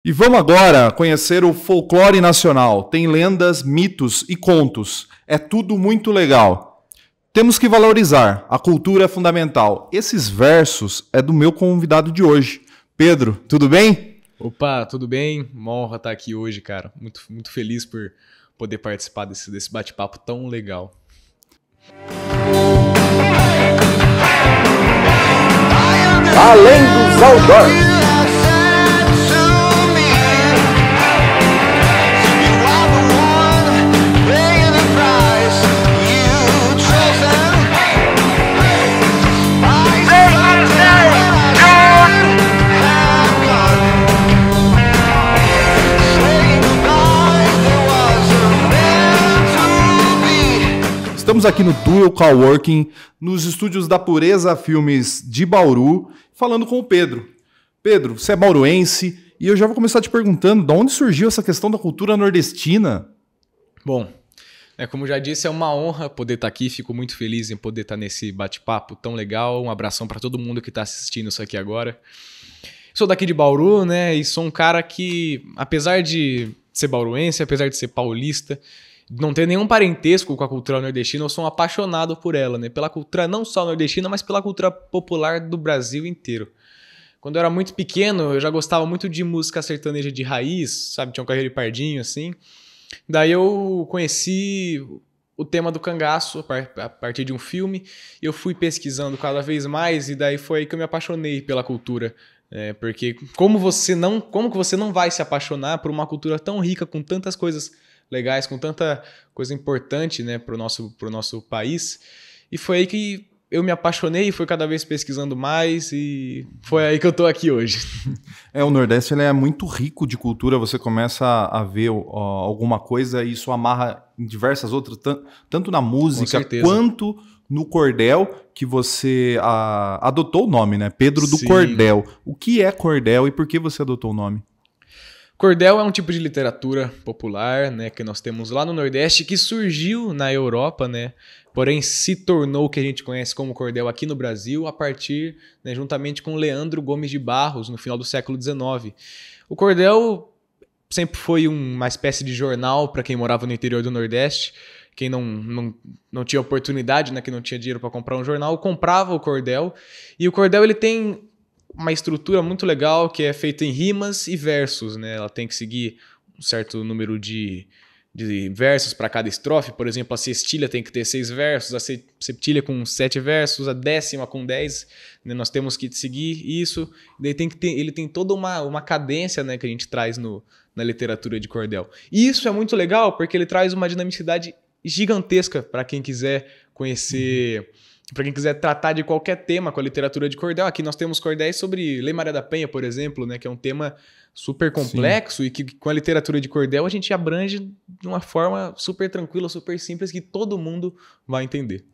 E vamos agora conhecer o folclore nacional. Tem lendas, mitos e contos. É tudo muito legal. Temos que valorizar. A cultura é fundamental. Esses versos é do meu convidado de hoje. Pedro, tudo bem? Opa, tudo bem? Uma honra estar aqui hoje, cara. Muito feliz por poder participar desse bate-papo tão legal. Além dos outdoors. Estamos aqui no Dual Coworking, nos estúdios da Pureza Filmes de Bauru, falando com o Pedro. Pedro, você é bauruense e eu já vou começar te perguntando de onde surgiu essa questão da cultura nordestina? Bom, como já disse, é uma honra poder estar aqui, fico muito feliz em poder estar nesse bate-papo tão legal. Um abração para todo mundo que está assistindo isso aqui agora. Sou daqui de Bauru, né, e sou um cara que, apesar de ser bauruense, apesar de ser paulista, não ter nenhum parentesco com a cultura nordestina, eu sou um apaixonado por ela, né? Pela cultura não só nordestina, mas pela cultura popular do Brasil inteiro. Quando eu era muito pequeno, eu já gostava muito de música sertaneja de raiz, sabe? Tinha um Carreiro e Pardinho, assim. Daí eu conheci o tema do cangaço a partir de um filme, e eu fui pesquisando cada vez mais, e daí foi aí que eu me apaixonei pela cultura. Porque como que você não vai se apaixonar por uma cultura tão rica, com tantas coisas legais, com tanta coisa importante, né, pro nosso país. E foi aí que eu me apaixonei e fui cada vez pesquisando mais e foi aí que eu tô aqui hoje. O Nordeste ele é muito rico de cultura, você começa a ver alguma coisa e isso amarra em diversas outras, tanto na música quanto no cordel, que você adotou o nome, né? Pedro do Cordel. O que é cordel e por que você adotou o nome? Cordel é um tipo de literatura popular, né, que nós temos lá no Nordeste, que surgiu na Europa, né, porém se tornou o que a gente conhece como cordel aqui no Brasil a partir, né, juntamente com Leandro Gomes de Barros, no final do século XIX. O cordel sempre foi uma espécie de jornal para quem morava no interior do Nordeste. Quem não tinha oportunidade, né, que não tinha dinheiro para comprar um jornal, comprava o cordel. E o cordel ele tem uma estrutura muito legal que é feita em rimas e versos, né? Ela tem que seguir um certo número de versos para cada estrofe. Por exemplo, a sextilha tem que ter 6 versos, a septilha com 7 versos, a décima com 10. Né? Nós temos que seguir isso. Daí ele tem toda uma cadência, né, que a gente traz na literatura de cordel. E isso é muito legal porque ele traz uma dinamicidade gigantesca para quem quiser conhecer... Para quem quiser tratar de qualquer tema com a literatura de cordel, aqui nós temos cordéis sobre Lei Maria da Penha, por exemplo, né, que é um tema super complexo. Sim. E que com a literatura de cordel a gente abrange de uma forma super tranquila, super simples, que todo mundo vai entender.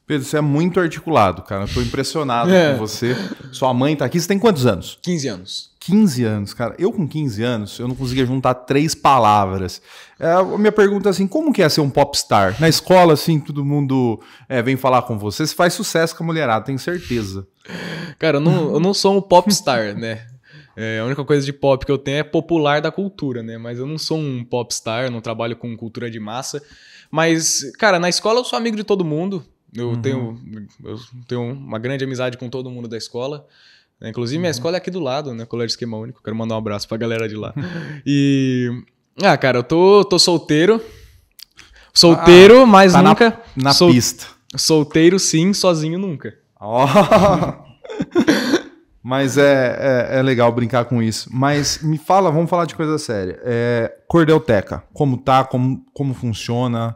Pedro, você é muito articulado, cara. Eu tô impressionado com você. Sua mãe tá aqui. Você tem quantos anos? 15 anos. 15 anos, cara. Eu com 15 anos, eu não conseguia juntar 3 palavras. A minha pergunta é assim, como que é ser um popstar? Na escola, assim, todo mundo vem falar com você. Você faz sucesso com a mulherada, tenho certeza. Cara, eu não sou um popstar, né? A única coisa de pop que eu tenho é popular da cultura, né? Mas eu não sou um popstar, não trabalho com cultura de massa. Mas, cara, na escola eu sou amigo de todo mundo. Eu tenho uma grande amizade com todo mundo da escola. Inclusive, minha escola é aqui do lado, né? Colégio Esquema Único. Quero mandar um abraço pra galera de lá. E... cara, eu tô solteiro. Solteiro, mas tá nunca... Na pista. Solteiro, sim. Sozinho, nunca. Mas é legal brincar com isso. Mas me fala, vamos falar de coisa séria. Cordelteca, como tá? Como funciona?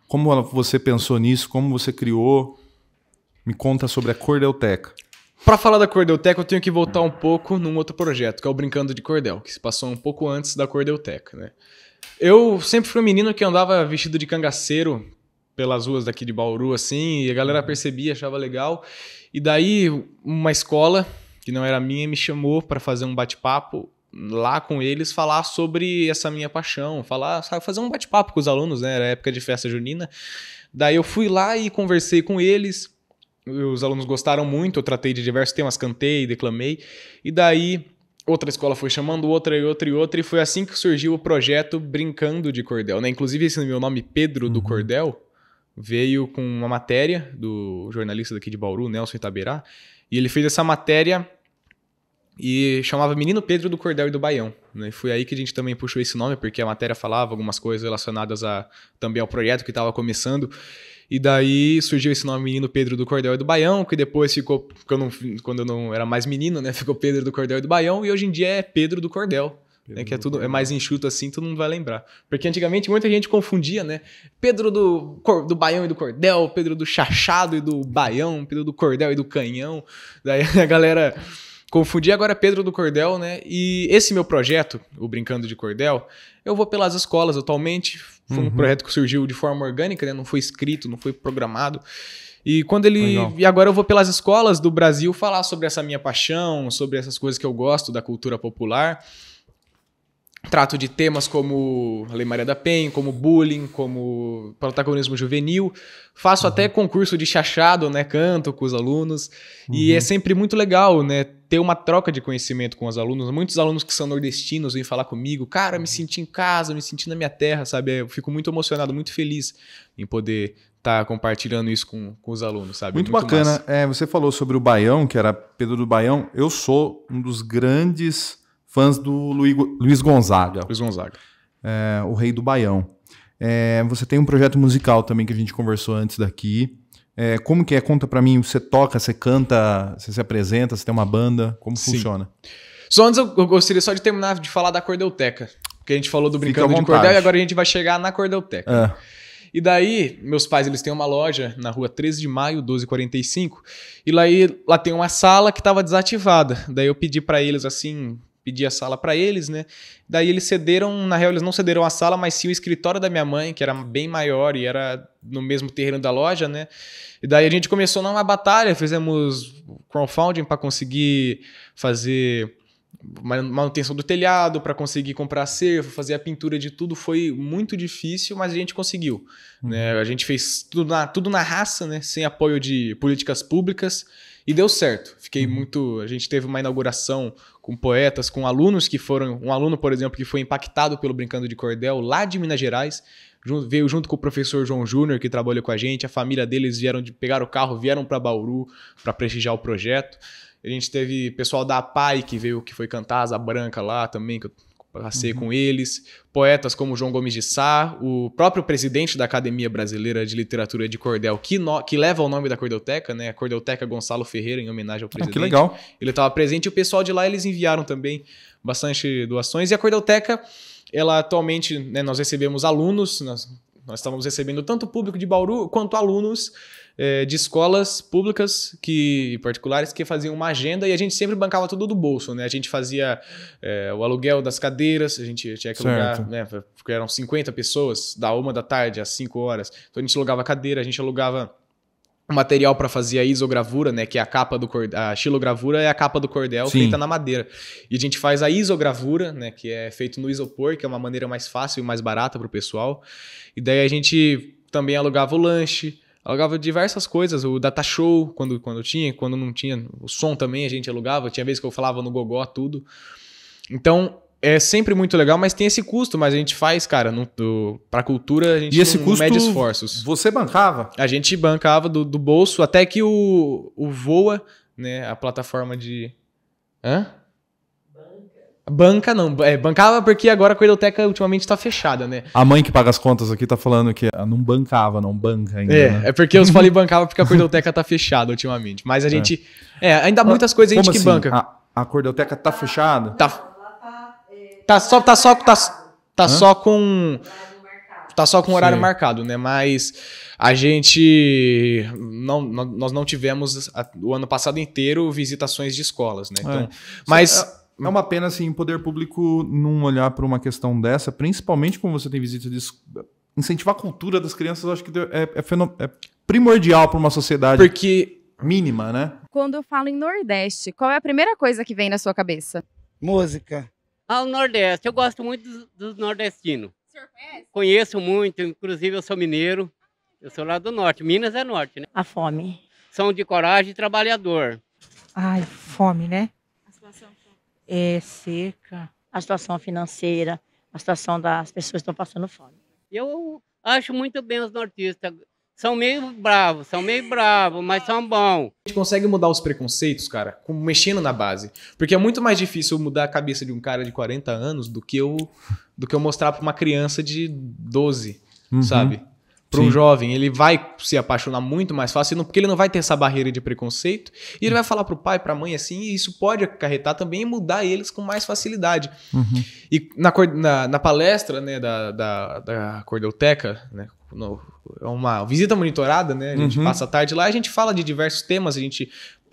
Como você pensou nisso? Como você criou? Me conta sobre a Cordelteca. Para falar da Cordelteca, eu tenho que voltar um pouco num outro projeto, que é o Brincando de Cordel, que se passou um pouco antes da Cordelteca, né? Eu sempre fui um menino que andava vestido de cangaceiro pelas ruas daqui de Bauru, assim, e a galera percebia, achava legal. E daí, uma escola, que não era minha, me chamou para fazer um bate-papo lá com eles, falar sobre essa minha paixão, fazer um bate-papo com os alunos, né? Era época de festa junina. Daí eu fui lá e conversei com eles. Os alunos gostaram muito, eu tratei de diversos temas, cantei, declamei. E daí outra escola foi chamando outra, e foi assim que surgiu o projeto Brincando de Cordel, né? Inclusive, esse meu nome, Pedro do Cordel, veio com uma matéria do jornalista daqui de Bauru, Nelson Itaberá, e ele fez essa matéria e chamava Menino Pedro do Cordel e do Baião, né? E foi aí que a gente também puxou esse nome, porque a matéria falava algumas coisas relacionadas também ao projeto que estava começando. E daí surgiu esse nome Menino Pedro do Cordel e do Baião, que depois ficou, quando eu não era mais menino, né? Ficou Pedro do Cordel e do Baião, e hoje em dia é Pedro do Cordel. Né, que é mais enxuto assim, todo mundo vai lembrar. Porque antigamente muita gente confundia, né? Pedro do Baião e do Cordel, Pedro do Chachado e do Baião, Pedro do Cordel e do Canhão. Daí a galera confundia, agora é Pedro do Cordel, né? E esse meu projeto, o Brincando de Cordel, eu vou pelas escolas atualmente. Foi um projeto que surgiu de forma orgânica, né? Não foi escrito, não foi programado. E e agora eu vou pelas escolas do Brasil falar sobre essa minha paixão, sobre essas coisas que eu gosto da cultura popular. Trato de temas como a Lei Maria da Penha, como bullying, como protagonismo juvenil. Faço até concurso de chachado, né? Canto com os alunos. E é sempre muito legal, né? Ter uma troca de conhecimento com os alunos. Muitos alunos que são nordestinos vêm falar comigo. Cara, me senti em casa, me senti na minha terra, sabe? Eu fico muito emocionado, muito feliz em poder estar compartilhando isso com os alunos, sabe? Muito bacana. Você falou sobre o Baião, que era Pedro do Baião. Eu sou um dos grandes fãs do Luiz Gonzaga. Luiz Gonzaga. O Rei do Baião. Você tem um projeto musical também que a gente conversou antes daqui. Como que é? Conta pra mim. Você toca, você canta, você se apresenta, você tem uma banda. Como funciona? Só antes eu gostaria só de terminar de falar da Cordelteca. Porque a gente falou do Brincando de Cordel e agora a gente vai chegar na Cordelteca. E daí, meus pais, eles têm uma loja na rua 13 de maio, 1245. E lá tem uma sala que estava desativada. Daí eu pedi pra eles assim... Pedi a sala para eles, né? Daí eles cederam, na real eles não cederam a sala, mas sim o escritório da minha mãe, que era bem maior e era no mesmo terreno da loja, né? E daí a gente começou numa batalha, fizemos crowdfunding para conseguir fazer manutenção do telhado, para conseguir comprar cerco, fazer a pintura de tudo. Foi muito difícil, mas a gente conseguiu. Né? A gente fez tudo na raça, né? Sem apoio de políticas públicas. E deu certo. A gente teve uma inauguração com poetas, com alunos que foram... Um aluno, por exemplo, que foi impactado pelo Brincando de Cordel, lá de Minas Gerais, veio junto com o professor João Júnior, que trabalhou com a gente. A família deles pegaram o carro, vieram para Bauru para prestigiar o projeto. A gente teve pessoal da APAI que foi cantar Asa Branca lá também, que eu passei com eles. Poetas como João Gomes de Sá, o próprio presidente da Academia Brasileira de Literatura de Cordel, que leva o nome da Cordelteca, né? A Cordelteca Gonçalo Ferreira, em homenagem ao presidente. Que legal. Ele estava presente e o pessoal de lá, eles enviaram também bastante doações. E a Cordelteca, ela atualmente, né, nós recebemos alunos, nós estávamos recebendo tanto público de Bauru quanto alunos de escolas públicas particulares que faziam uma agenda e a gente sempre bancava tudo do bolso, né? A gente fazia o aluguel das cadeiras, a gente tinha que alugar, né? Porque eram 50 pessoas, da 1 da tarde às 5 horas. Então a gente alugava a cadeira, a gente alugava o material para fazer a isogravura, né? Que é a capa do cordel, a xilogravura é a capa do cordel feita na madeira. E a gente faz a isogravura, né? Que é feito no isopor, que é uma maneira mais fácil e mais barata para o pessoal. E daí a gente também alugava o lanche, alugava diversas coisas, o data show, quando tinha, quando não tinha, o som também a gente alugava, tinha vezes que eu falava no gogó, tudo. Então, é sempre muito legal, mas tem esse custo, mas a gente faz, cara, pra cultura a gente não mede esforços. Você bancava? A gente bancava do bolso, até que o Voa, né, a plataforma de... Banca não, bancava porque agora a Cordelteca ultimamente tá fechada, né? A mãe que paga as contas aqui tá falando que não bancava, não banca ainda. Né? É porque eu falei bancava porque a Cordelteca tá fechada ultimamente. Mas a gente. Ainda há muitas coisas a gente que assim? banca. A Cordelteca tá fechada? Tá só com horário marcado, né? Mas a gente nós não tivemos o ano passado inteiro visitações de escolas, né? Então, mas é uma pena, assim, o poder público não olhar para uma questão dessa, principalmente como você tem visita de... Incentivar a cultura das crianças, eu acho que é primordial para uma sociedade mínima, né? Quando eu falo em Nordeste, qual é a primeira coisa que vem na sua cabeça? Música. O Nordeste. Eu gosto muito dos nordestinos. O senhor conhece? Conheço muito, inclusive eu sou mineiro. Eu sou lá do norte. Minas é norte, né? A fome. São de coragem e trabalhador. Ai, fome, né? A situação seca, a situação financeira, a situação das pessoas que estão passando fome. Eu acho muito bem os nortistas. São meio bravos, mas são bons. A gente consegue mudar os preconceitos, cara, mexendo na base. Porque é muito mais difícil mudar a cabeça de um cara de 40 anos do que eu mostrar pra uma criança de 12, sabe? Para um jovem, ele vai se apaixonar muito mais fácil, porque ele não vai ter essa barreira de preconceito, e ele vai falar pro pai, pra mãe assim, e isso pode acarretar também e mudar eles com mais facilidade. E na palestra, né, da Cordelteca, né, é uma visita monitorada, né, a gente passa a tarde lá, a gente fala de diversos temas, a gente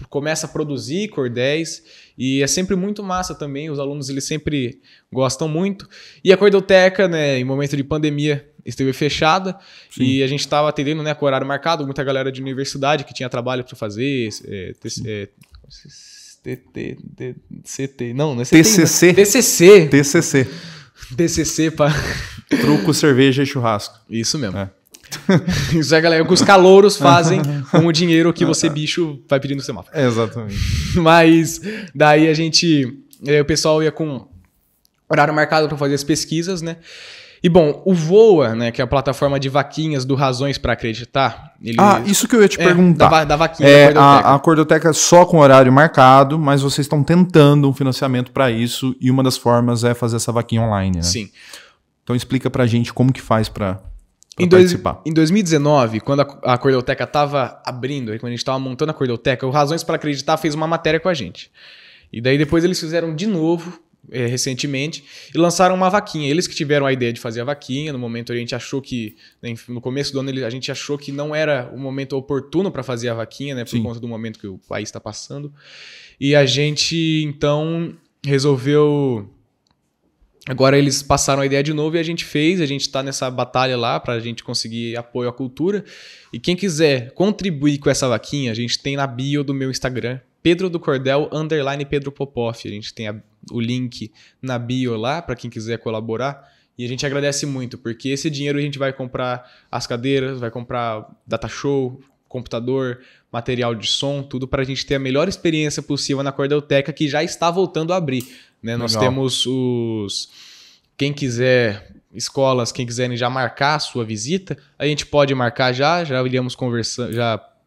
começa a produzir cordéis, e é sempre muito massa também, os alunos eles sempre gostam muito. E a Cordelteca, né, em momento de pandemia, esteve fechada. Sim. E a gente estava atendendo, né, com horário marcado, muita galera de universidade que tinha trabalho para fazer, TCC para truco, cerveja e churrasco. Isso mesmo. Isso é, galera, o que os calouros fazem com o dinheiro que você, bicho, vai pedir no semáforo. Exatamente. Mas daí o pessoal ia com horário marcado para fazer as pesquisas, né? E bom, o VOA, né, que é a plataforma de vaquinhas do Razões para Acreditar. Isso que eu ia te perguntar. Da vaquinha da Cordelteca. A Cordelteca é só com horário marcado, mas vocês estão tentando um financiamento para isso, e uma das formas é fazer essa vaquinha online, né? Sim. Então explica pra gente como que faz para participar. Em 2019, quando a Cordelteca estava abrindo, quando a gente estava montando a Cordelteca, o Razões para Acreditar fez uma matéria com a gente. E daí depois eles fizeram de novo, recentemente, e lançaram uma vaquinha. Eles que tiveram a ideia de fazer a vaquinha. No momento a gente achou que, no começo do ano, a gente achou que não era o momento oportuno para fazer a vaquinha, né, por conta do momento que o país está passando. E a gente, então, resolveu... Agora eles passaram a ideia de novo e a gente está nessa batalha lá para a gente conseguir apoio à cultura. E quem quiser contribuir com essa vaquinha, a gente tem na bio do meu Instagram, Pedro do Cordel, _Pedro Popoff. A gente tem o link na bio lá para quem quiser colaborar. E a gente agradece muito, porque esse dinheiro a gente vai comprar as cadeiras, vai comprar data show, computador, material de som, tudo para a gente ter a melhor experiência possível na Cordelteca, que já está voltando a abrir. Né? Nós temos quem quiser, escolas, quem quiserem já marcar a sua visita, a gente pode marcar já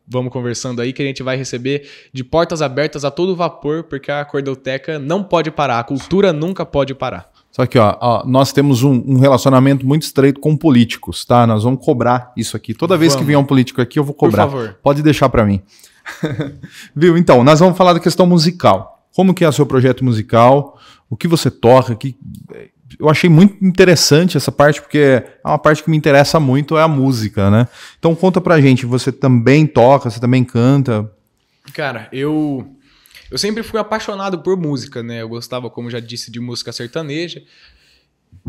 vamos conversando aí, que a gente vai receber de portas abertas a todo vapor, porque a Cordelteca não pode parar, a cultura nunca pode parar. Só que nós temos um relacionamento muito estreito com políticos, tá? Nós vamos cobrar isso aqui. Toda vez que vier um político aqui, eu vou cobrar. Por favor. Pode deixar para mim. Viu? Então, nós vamos falar da questão musical. Como que é o seu projeto musical? O que você toca? Eu achei muito interessante essa parte, porque é uma parte que me interessa muito, é a música, né? Então conta pra gente, você também toca, você também canta? Cara, eu sempre fui apaixonado por música, né? Eu gostava, como já disse, de música sertaneja.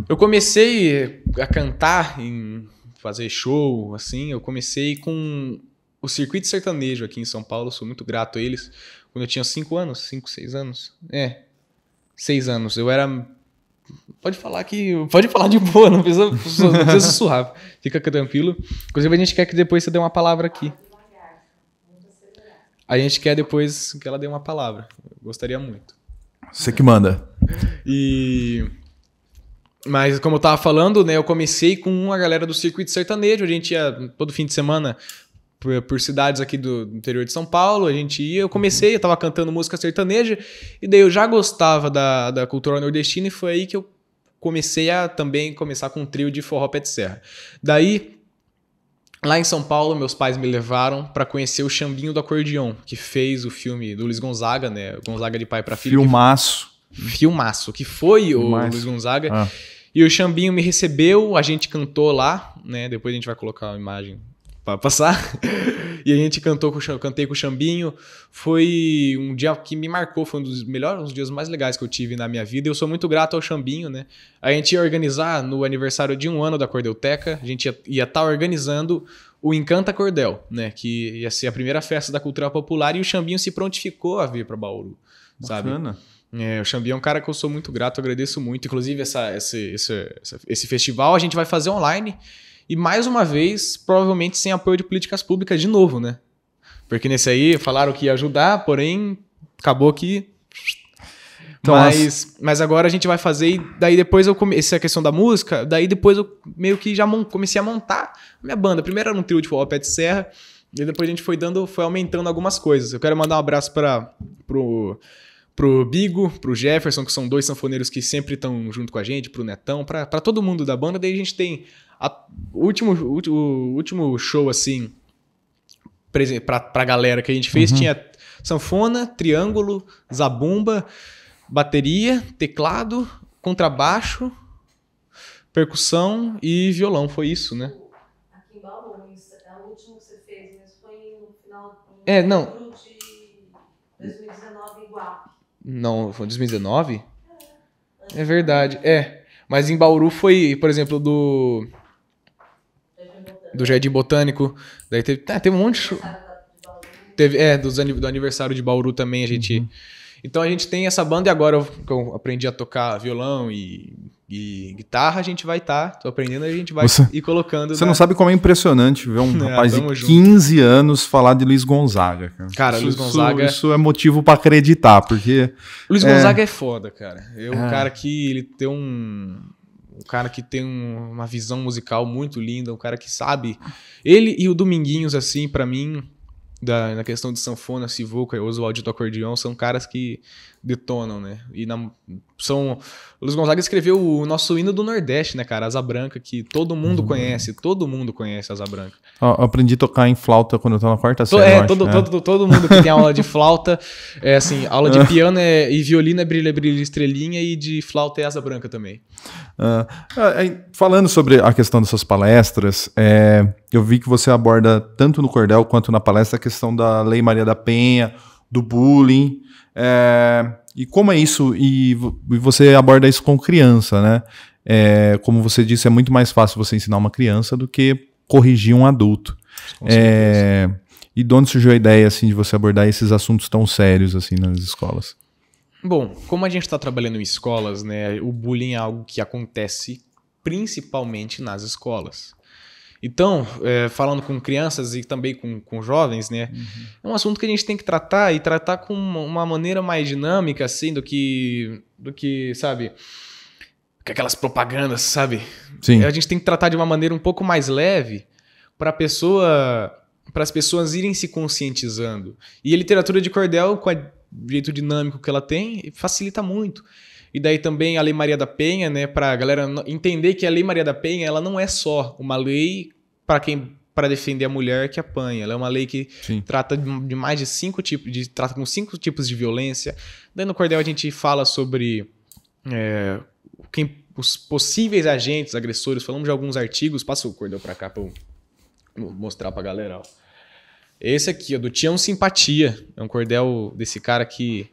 Eu comecei a cantar, fazer show, assim, eu comecei com o Circuito Sertanejo aqui em São Paulo, sou muito grato a eles. Quando eu tinha 6 anos. 6 anos. Eu era... Pode falar de boa, não precisa sussurrar. Fica tranquilo. Inclusive, a gente quer que depois você dê uma palavra aqui. A gente quer depois que ela dê uma palavra. Eu gostaria muito. Você que manda. Mas, como eu tava falando, né, eu comecei com a galera do Circuito Sertanejo. A gente ia todo fim de semana por cidades aqui do interior de São Paulo, eu tava cantando música sertaneja, e daí eu já gostava da cultura nordestina, e foi aí que eu comecei a também começar com um trio de forró pé de serra. Daí, lá em São Paulo, meus pais me levaram para conhecer o Xambinho do Acordeon, que fez o filme do Luiz Gonzaga, né, Gonzaga de pai para filho. Filmaço, que foi o Luiz Gonzaga. E o Xambinho me recebeu, a gente cantou lá, né, depois a gente vai colocar uma imagem para passar, e a gente cantei com o Xambinho. Foi um dia que me marcou, foi um dos dias mais legais que eu tive na minha vida, e eu sou muito grato ao Xambinho, né? A gente ia organizar no aniversário de 1 ano da Cordelteca, a gente ia estar organizando o Encanta Cordel, né? Que ia ser a primeira festa da cultura popular, e o Xambinho se prontificou a vir para Bauru, sabe? Bacana. O Xambinho é um cara que eu sou muito grato, eu agradeço muito. Inclusive, esse festival a gente vai fazer online, e mais uma vez, provavelmente sem apoio de políticas públicas de novo, né? Porque nesse aí falaram que ia ajudar, porém acabou que... Então, mas agora a gente vai fazer, e daí depois essa questão da música, daí depois eu meio que já comecei a montar a minha banda. Primeiro era um trio de forró pé de serra, e depois a gente foi aumentando algumas coisas. Eu quero mandar um abraço pro Bigo, pro Jefferson, que são 2 sanfoneiros que sempre estão junto com a gente, pro Netão, pra todo mundo da banda. Daí a gente tem o último show, assim, pra galera que a gente fez, tinha sanfona, triângulo, zabumba, bateria, teclado, contrabaixo, percussão e violão. Foi isso, né? Aqui em Bauru, é o último que você fez, mas foi no final não. de 2019 em Guape. Não, foi em 2019? É verdade, Mas em Bauru foi, por exemplo, do Jardim Botânico. Daí teve um monte de show. Teve, do aniversário de Bauru também a gente... Então a gente tem essa banda, e agora que eu aprendi a tocar violão e guitarra, a gente vai tô aprendendo, a gente vai ir colocando... Você não sabe como é impressionante ver um rapaz de 15 anos falar de Luiz Gonzaga. Cara, Luiz Gonzaga... Isso é motivo pra acreditar, porque... Luiz Gonzaga é foda, cara. Um cara que ele tem um cara que tem uma visão musical muito linda, um cara que sabe... Ele e o Dominguinhos, assim, pra mim... Na questão de sanfona, sivuca e Oswald do acordeão, são caras que detonam, né? O Luiz Gonzaga escreveu o nosso hino do Nordeste, né, cara? Asa Branca, que todo mundo conhece Asa Branca. Eu aprendi a tocar em flauta quando eu tava na quarta série. Todo mundo que tem aula de flauta, assim, aula de piano e violino é Brilha, Brilha, Estrelinha, e de flauta é Asa Branca também. Falando sobre a questão dessas palestras, eu vi que você aborda tanto no cordel quanto na palestra a questão da Lei Maria da Penha, do bullying, e como é isso, e você aborda isso com criança, né? Como você disse, é muito mais fácil você ensinar uma criança do que corrigir um adulto. E de onde surgiu a ideia assim, de você abordar esses assuntos tão sérios assim nas escolas? Bom, como a gente está trabalhando em escolas, né, o bullying é algo que acontece principalmente nas escolas. Então, falando com crianças e também com jovens, né, é um assunto que a gente tem que tratar, e tratar com uma maneira mais dinâmica, assim, do que sabe, que aquelas propagandas, sabe? Sim. A gente tem que tratar de uma maneira um pouco mais leve para as pessoas irem se conscientizando. E a literatura de cordel, com o jeito dinâmico que ela tem, facilita muito. E daí também a Lei Maria da Penha, né, para a galera entender que a Lei Maria da Penha, ela não é só uma lei para defender a mulher que apanha. Ela é uma lei que trata de mais de 5 tipos, trata com 5 tipos de violência. Daí no cordel a gente fala sobre os possíveis agentes, agressores. Falamos de alguns artigos. Passa o cordel para cá para eu mostrar para a galera. Ó. Esse aqui, do Tião Simpatia. É um cordel desse cara aqui,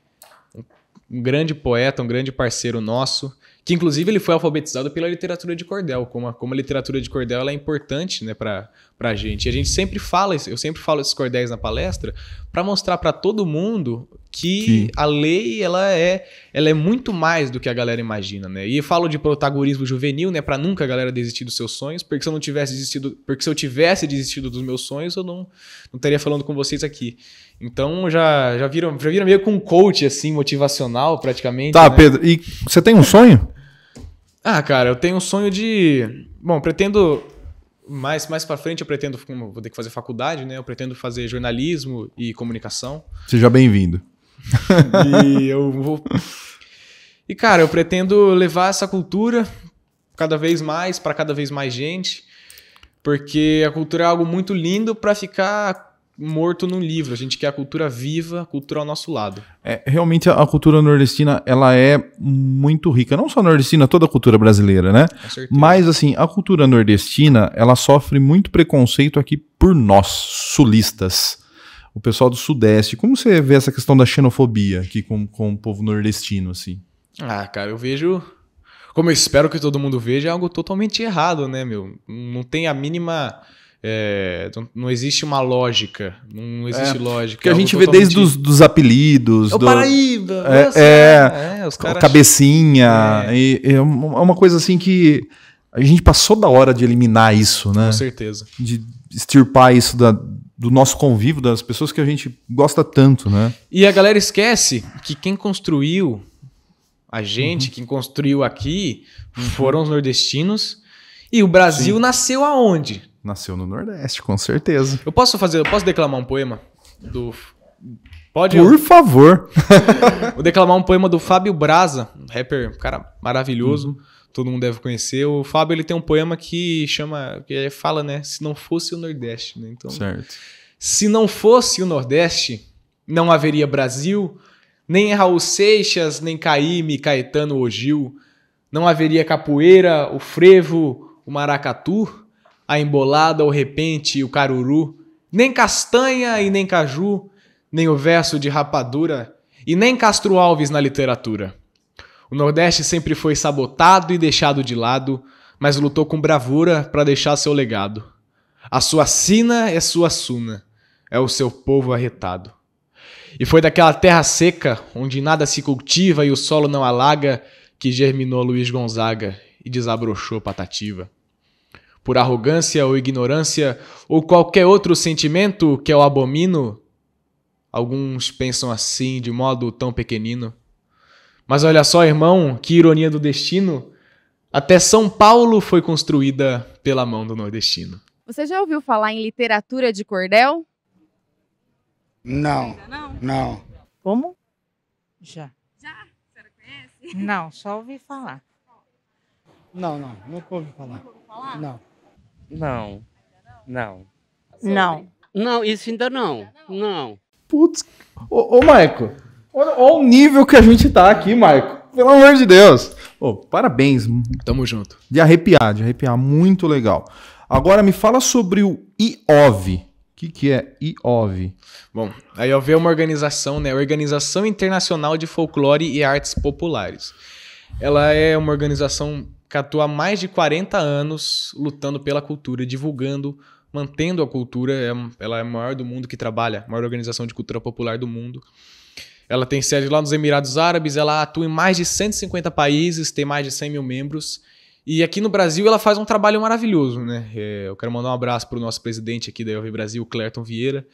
um grande poeta, um grande parceiro nosso, que inclusive ele foi alfabetizado pela literatura de cordel, como a literatura de cordel ela é importante, né, pra gente. E a gente sempre fala, eu sempre falo esses cordéis na palestra, para mostrar para todo mundo que a lei ela é muito mais do que a galera imagina, né? E eu falo de protagonismo juvenil, né, para nunca a galera desistir dos seus sonhos, porque se eu tivesse desistido dos meus sonhos, eu não estaria falando com vocês aqui. Então já viram meio com um coach assim motivacional praticamente. Tá, né? Pedro, e você tem um sonho? Cara, eu tenho um sonho de... Bom, pretendo... Mais pra frente eu pretendo... Como vou ter que fazer faculdade, né? Eu pretendo fazer jornalismo e comunicação. Seja bem-vindo. E eu vou... E, cara, eu pretendo levar essa cultura cada vez mais para cada vez mais gente, porque a cultura é algo muito lindo para ficar morto num livro. A gente quer a cultura viva, a cultura ao nosso lado. Realmente a cultura nordestina, ela é muito rica. Não só a nordestina, toda a cultura brasileira, né? Com certeza. Mas, assim, a cultura nordestina, ela sofre muito preconceito aqui por nós, sulistas. O pessoal do Sudeste. Como você vê essa questão da xenofobia aqui com o povo nordestino, assim? Cara, eu vejo... Como eu espero que todo mundo veja, é algo totalmente errado, né, meu? Não tem a mínima... não existe uma lógica. Não existe lógica. Porque a gente vê desde os apelidos. É o Paraíba. Os caras... Cabecinha. É uma coisa assim que a gente passou da hora de eliminar isso, né? Com certeza. De extirpar isso do nosso convívio, das pessoas que a gente gosta tanto, né? E a galera esquece que quem construiu A gente, quem construiu aqui, foram os nordestinos. E o Brasil nasceu aonde? Nasceu no Nordeste, com certeza. Eu posso declamar um poema? Pode? Por favor. Vou declamar um poema do Fábio Braza, um rapper, um cara maravilhoso. Todo mundo deve conhecer. O Fábio, ele tem um poema que fala, né? Se não fosse o Nordeste, né? Então, certo. Se não fosse o Nordeste, não haveria Brasil, nem Raul Seixas, nem Caymmi, Caetano ou Gil. Não haveria capoeira, o frevo, o maracatu, a embolada, o repente e o caruru. Nem castanha e nem caju, nem o verso de rapadura, e nem Castro Alves na literatura. O Nordeste sempre foi sabotado e deixado de lado, mas lutou com bravura para deixar seu legado. A sua sina é sua suna, é o seu povo arretado. E foi daquela terra seca, onde nada se cultiva e o solo não alaga, que germinou Luiz Gonzaga e desabrochou Patativa. Por arrogância ou ignorância, ou qualquer outro sentimento que eu abomino, alguns pensam assim de modo tão pequenino. Mas olha só, irmão, que ironia do destino, até São Paulo foi construída pela mão do nordestino. Você já ouviu falar em literatura de cordel? Não. Não. Como? Já. Já? A senhora conhece? Não, só ouvi falar. Não, nunca ouvi falar. Não. Não. Não, isso ainda não. Não. Putz. Ô Maico, olha o nível que a gente tá aqui, Maico. Pelo amor de Deus. Parabéns. Tamo junto. De arrepiar. Muito legal. Agora me fala sobre o IOV. O que é IOV? Bom, a IOV é uma organização, né? Organização Internacional de Folclore e Artes Populares. Ela é uma organização que atua há mais de 40 anos lutando pela cultura, divulgando, mantendo a cultura. Ela é a maior do mundo que trabalha, a maior organização de cultura popular do mundo. Ela tem sede lá nos Emirados Árabes, ela atua em mais de 150 países, tem mais de 100 mil membros. E aqui no Brasil ela faz um trabalho maravilhoso, né? Eu quero mandar um abraço para o nosso presidente aqui da IOV Brasil, Clerton Vieira.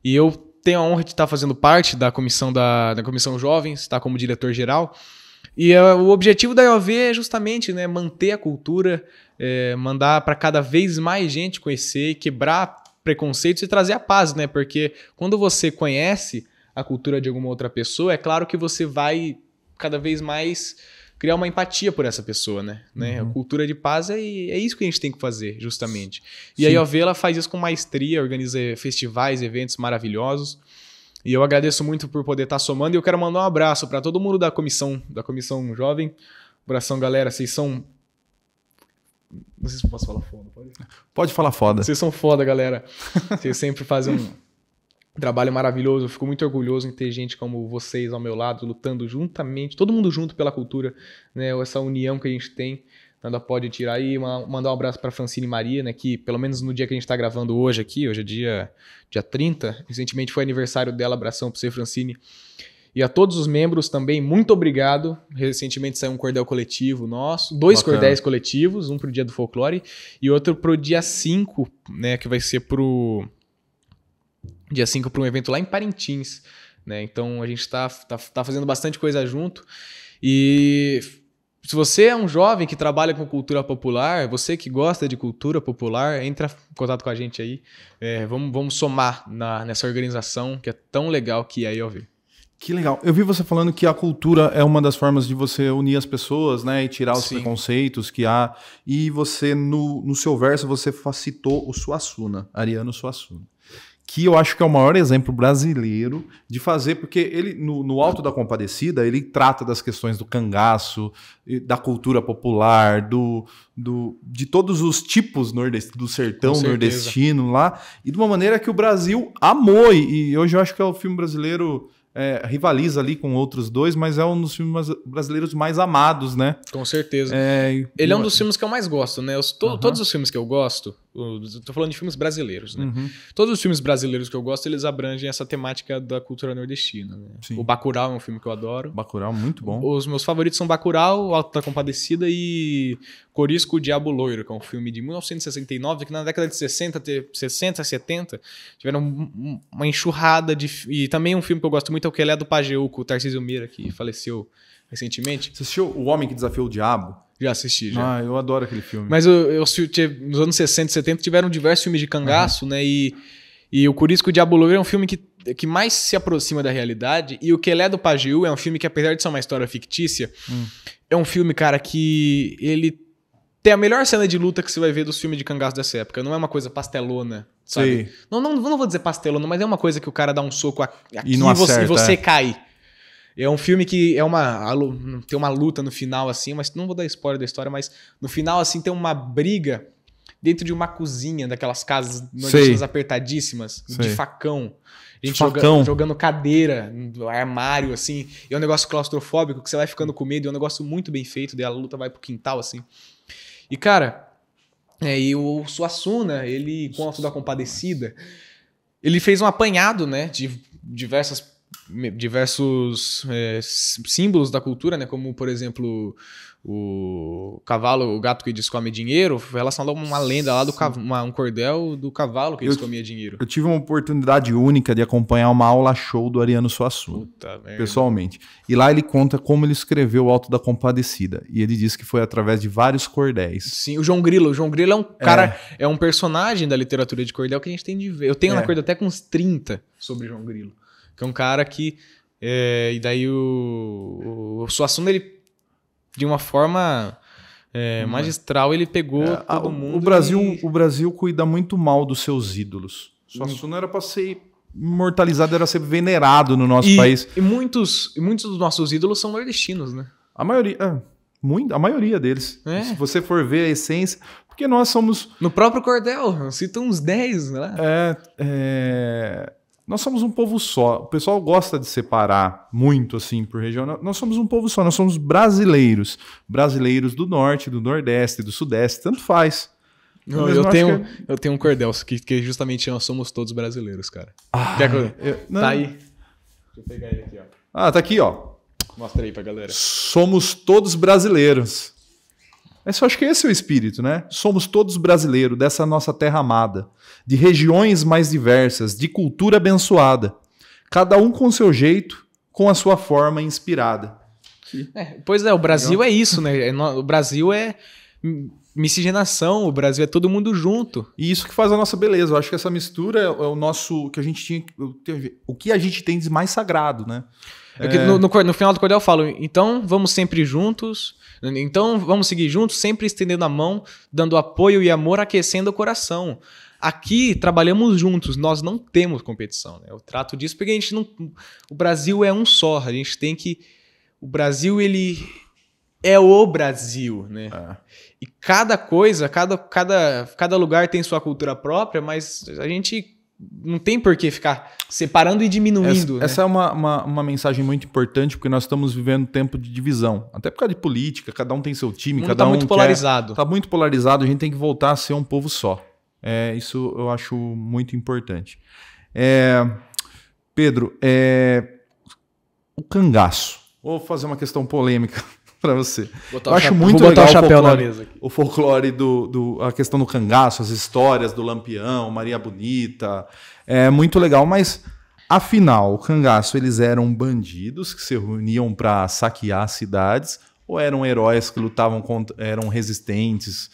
E eu tenho a honra de estar fazendo parte da comissão da Comissão Jovens, tá, como diretor-geral. E o objetivo da IOV é justamente, né, manter a cultura, mandar para cada vez mais gente conhecer, quebrar preconceitos e trazer a paz, né? Porque quando você conhece a cultura de alguma outra pessoa, é claro que você vai cada vez mais criar uma empatia por essa pessoa, né? A cultura de paz é isso que a gente tem que fazer, justamente. E a IOV, ela faz isso com maestria, organiza festivais, eventos maravilhosos. E eu agradeço muito por poder estar somando. E eu quero mandar um abraço para todo mundo da comissão Jovem. Abração, galera. Vocês são... Não sei se eu posso falar foda, pode? Pode falar foda. Vocês são foda, galera. Vocês sempre fazem um trabalho maravilhoso. Eu fico muito orgulhoso em ter gente como vocês ao meu lado, lutando juntamente, todo mundo junto pela cultura, né? Essa união que a gente tem, nada pode tirar. Aí mandar um abraço para Francine Maria, né? Que pelo menos no dia que a gente está gravando hoje é dia 30, recentemente foi aniversário dela. Abração para você, Francine. E a todos os membros também, muito obrigado. Recentemente saiu um cordel coletivo nosso, 2 cordéis coletivos, um pro dia do folclore e outro pro dia 5, né? Que vai ser pro dia 5 para um evento lá em Parintins, né? Então a gente tá fazendo bastante coisa junto. E se você é um jovem que trabalha com cultura popular, você que gosta de cultura popular, entra em contato com a gente aí. Vamos somar nessa organização que é tão legal que é a IOV. Que legal. Eu vi você falando que a cultura é uma das formas de você unir as pessoas, né? E tirar os preconceitos que há. E você, no seu verso, você citou o Suassuna, Ariano Suassuna. Que eu acho que é o maior exemplo brasileiro de fazer, porque ele, no Alto da Compadecida, ele trata das questões do cangaço, da cultura popular, de todos os tipos do sertão nordestino lá, e de uma maneira que o Brasil amou, e hoje eu acho que é o filme brasileiro... rivaliza ali com outros dois, mas é um dos filmes brasileiros mais amados, né? Com certeza. Ele é um dos filmes que eu mais gosto, né? Todos os filmes que eu gosto, tô falando de filmes brasileiros, né? Todos os filmes brasileiros que eu gosto, eles abrangem essa temática da cultura nordestina, né? O Bacurau é um filme que eu adoro. Bacurau, muito bom. Os meus favoritos são Bacurau, Alto da Compadecida e Corisco, o Diabo Loiro, que é um filme de 1969, que na década de 60, 70, tiveram uma enxurrada de... E também um filme que eu gosto muito é o Quelé do Pajeú, com o Tarcísio Meira, que faleceu recentemente. Você assistiu O Homem que Desafiou o Diabo? Já assisti, já. Ah, eu adoro aquele filme. Mas nos anos 60 e 70 tiveram diversos filmes de cangaço, né? E o Corisco e o Diabo Louro é um filme que mais se aproxima da realidade. E o Quelé do Pajeú é um filme que, apesar de ser uma história fictícia, é um filme, cara, que ele tem a melhor cena de luta que você vai ver dos filmes de cangaço dessa época. Não é uma coisa pastelona, sabe? Não vou dizer pastelona, mas é uma coisa que o cara dá um soco aqui e não acerta, e você cai. É um filme que tem uma luta no final, assim, mas não vou dar spoiler da história, mas no final, assim, tem uma briga dentro de uma cozinha, daquelas casas nordestinas apertadíssimas, de facão. A gente jogando cadeira, armário, assim. E é um negócio claustrofóbico que você vai ficando com medo, é um negócio muito bem feito, daí a luta vai pro quintal, assim. E, cara, e o Suassuna, ele, com o Auto da Compadecida, ele fez um apanhado, né, de diversos símbolos da cultura, né? Como, por exemplo, o cavalo, o gato que diz come dinheiro, relacionado a uma lenda lá um cordel do cavalo que diz comia dinheiro. Eu tive uma oportunidade única de acompanhar uma aula show do Ariano Suassuna, pessoalmente. E lá ele conta como ele escreveu o Auto da Compadecida. E ele diz que foi através de vários cordéis. Sim, o João Grilo. O João Grilo é um cara, é um personagem da literatura de cordel que a gente tem de ver. Eu tenho na cordel até com uns 30 sobre João Grilo. Que é um cara que... e daí o Suassuna, ele, de uma forma magistral, ele pegou todo mundo. O Brasil cuida muito mal dos seus ídolos. Suassuna era para ser imortalizado, era ser venerado no nosso país. E muitos dos nossos ídolos são nordestinos, né? A maioria deles. Se você for ver a essência... Porque nós somos... No próprio cordel, cita uns 10, né? Nós somos um povo só. O pessoal gosta de separar muito, assim, por região. Nós somos um povo só. Nós somos brasileiros. Brasileiros do norte, do nordeste, do sudeste. Tanto faz. Eu tenho um cordel que justamente nós somos todos brasileiros, cara. Quer que Tá aí. Deixa eu pegar ele aqui, ó. Tá aqui, ó. Mostra aí pra galera. Somos todos brasileiros. Mas eu acho que esse é o espírito, né? Somos todos brasileiros dessa nossa terra amada, de regiões mais diversas, de cultura abençoada, cada um com seu jeito, com a sua forma inspirada. Pois é, o Brasil é isso, né? O Brasil é miscigenação, o Brasil é todo mundo junto. E isso que faz a nossa beleza. Eu acho que essa mistura é o nosso, que a gente tinha, o que a gente tem de mais sagrado, né? No final do cordel eu falo, então vamos sempre juntos, então vamos seguir juntos, sempre estendendo a mão, dando apoio e amor, aquecendo o coração. Aqui trabalhamos juntos, nós não temos competição, né? Eu trato disso porque a gente não... O Brasil é um só, a gente tem que... O Brasil, ele é o Brasil, né? E cada coisa, cada lugar tem sua cultura própria, mas a gente... Não tem por que ficar separando e diminuindo. Essa é uma mensagem muito importante, porque nós estamos vivendo um tempo de divisão. Até por causa de política, cada um tem seu time, cada um muito polarizado. Está muito polarizado, a gente tem que voltar a ser um povo só. Isso eu acho muito importante. Pedro, o cangaço. Vou fazer uma questão polêmica para você. Eu acho muito legal o folclore a questão do cangaço, as histórias do Lampião, Maria Bonita. É muito legal, mas afinal, o cangaço, eles eram bandidos que se reuniam para saquear cidades ou eram heróis que lutavam eram resistentes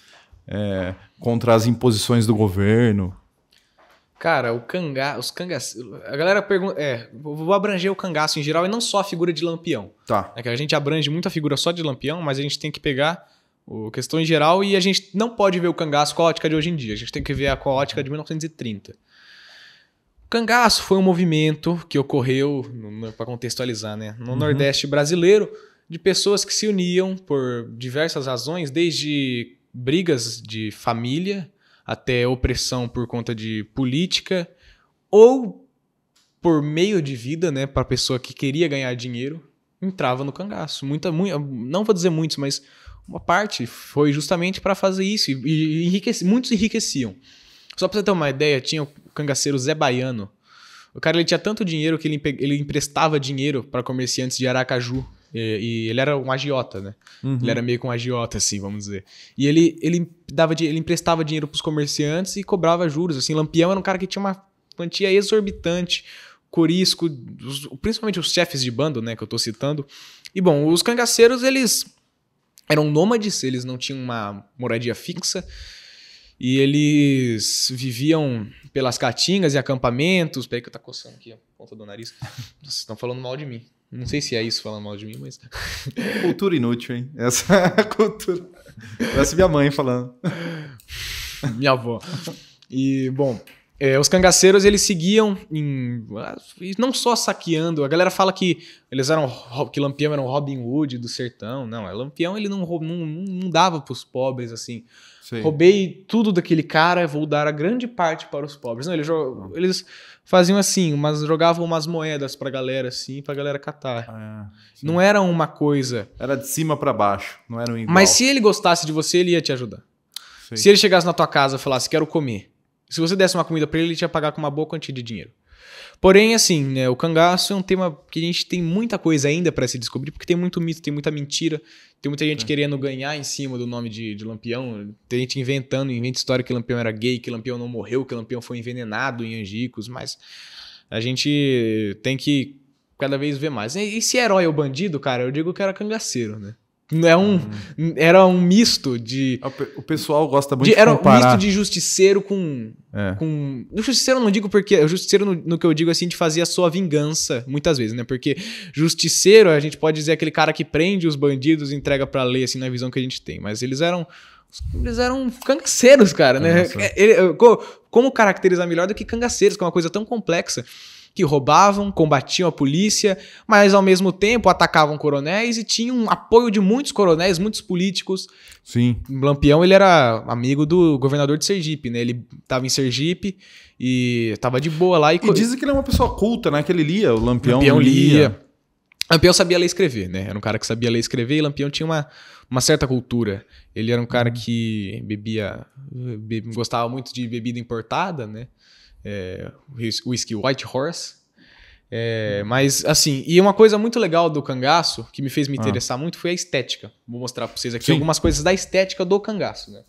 contra as imposições do governo? Cara, os cangaços... A galera pergunta... vou abranger o cangaço em geral e não só a figura de Lampião. Tá. Que a gente abrange muito a figura só de Lampião, mas a gente tem que pegar a questão em geral e a gente não pode ver o cangaço com a ótica de hoje em dia. A gente tem que ver com a ótica de 1930. O cangaço foi um movimento que ocorreu, para contextualizar, né, no Nordeste brasileiro, de pessoas que se uniam por diversas razões, desde brigas de família até opressão por conta de política, ou por meio de vida, né, para a pessoa que queria ganhar dinheiro, entrava no cangaço. Não vou dizer muitos, mas uma parte foi justamente para fazer isso, e muitos enriqueciam. Só para você ter uma ideia, tinha o cangaceiro Zé Baiano. O cara, ele tinha tanto dinheiro que ele emprestava dinheiro para comerciantes de Aracaju. E ele era um agiota, né? Ele era meio que um agiota, assim, vamos dizer. E ele emprestava dinheiro pros comerciantes e cobrava juros, assim. Lampião era um cara que tinha uma quantia exorbitante Corisco, principalmente os chefes de bando, né, que eu tô citando. E bom, os cangaceiros, eles eram nômades, eles não tinham uma moradia fixa. E eles viviam pelas caatingas e acampamentos. Peraí que eu tô coçando aqui a ponta do nariz. Vocês estão falando mal de mim. Não sei se é isso falando mal de mim, mas... Cultura inútil, hein? Essa é a cultura. Parece minha mãe falando. Minha avó. E, bom, os cangaceiros, eles seguiam não só saqueando. A galera fala que que Lampião era um Robin Hood do sertão. Não, Lampião ele não dava pros pobres, assim. Sim. Roubei tudo daquele cara, vou dar a grande parte para os pobres. Não, eles faziam assim, jogavam umas moedas pra galera, assim, pra galera catar. Não era uma coisa... Era de cima pra baixo, não era um igual. Mas se ele gostasse de você, ele ia te ajudar. Sim. Se ele chegasse na tua casa e falasse, quero comer. Se você desse uma comida pra ele, ele te ia pagar com uma boa quantia de dinheiro. Porém, assim, né, o cangaço é um tema que a gente tem muita coisa ainda pra se descobrir, porque tem muito mito, tem muita mentira, tem muita gente querendo ganhar em cima do nome de Lampião, tem gente inventa história que Lampião era gay, que Lampião não morreu, que Lampião foi envenenado em Angicos, mas a gente tem que cada vez ver mais. E se herói ou bandido, cara, eu digo que era cangaceiro, né? Era um misto de... O pessoal gosta muito de comparar. Era um misto de justiceiro com... O justiceiro eu não digo porque... O justiceiro, no que eu digo assim, de fazer a sua vingança, muitas vezes, né? Porque justiceiro, a gente pode dizer aquele cara que prende os bandidos e entrega pra lei, assim, na visão que a gente tem. Mas eles eram cangaceiros, cara, né? Como caracterizar melhor do que cangaceiros, que é uma coisa tão complexa. Que roubavam, combatiam a polícia, mas ao mesmo tempo atacavam coronéis e tinham apoio de muitos coronéis, muitos políticos. Sim. Lampião, ele era amigo do governador de Sergipe, né? Ele estava em Sergipe e estava de boa lá. E dizem que ele é uma pessoa culta, né? Que ele lia, o Lampião lia. Lampião sabia ler e escrever, né? Era um cara que sabia ler e escrever e Lampião tinha uma certa cultura. Ele era um cara que gostava muito de bebida importada, né? Whisky White Horse. Mas, assim, e uma coisa muito legal do cangaço, que me fez me interessar muito, foi a estética. Vou mostrar pra vocês aqui algumas coisas da estética do cangaço, né?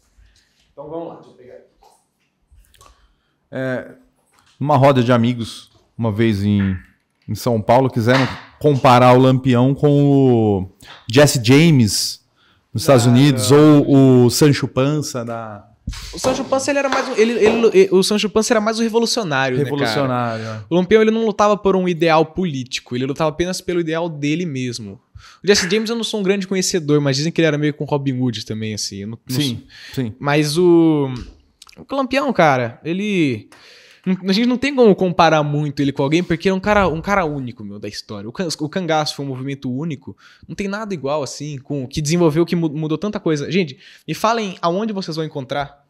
Então vamos lá, deixa eu pegar. Numa roda de amigos, uma vez em São Paulo, quiseram comparar o Lampião com o Jesse James nos Estados Unidos, ou o Sancho Panza O Sancho Panza ele era mais o Sancho Panza era mais o revolucionário, né, cara? O Lampião ele não lutava por um ideal político, ele lutava apenas pelo ideal dele mesmo. O Jesse James eu não sou um grande conhecedor, mas dizem que ele era meio com Robin Hood também, assim. Sim. Mas o Lampião, cara, a gente não tem como comparar muito ele com alguém, porque ele é um cara único, da história. O cangaço foi um movimento único. Não tem nada igual, assim, que desenvolveu, que mudou tanta coisa. Gente, me falem aonde vocês vão encontrar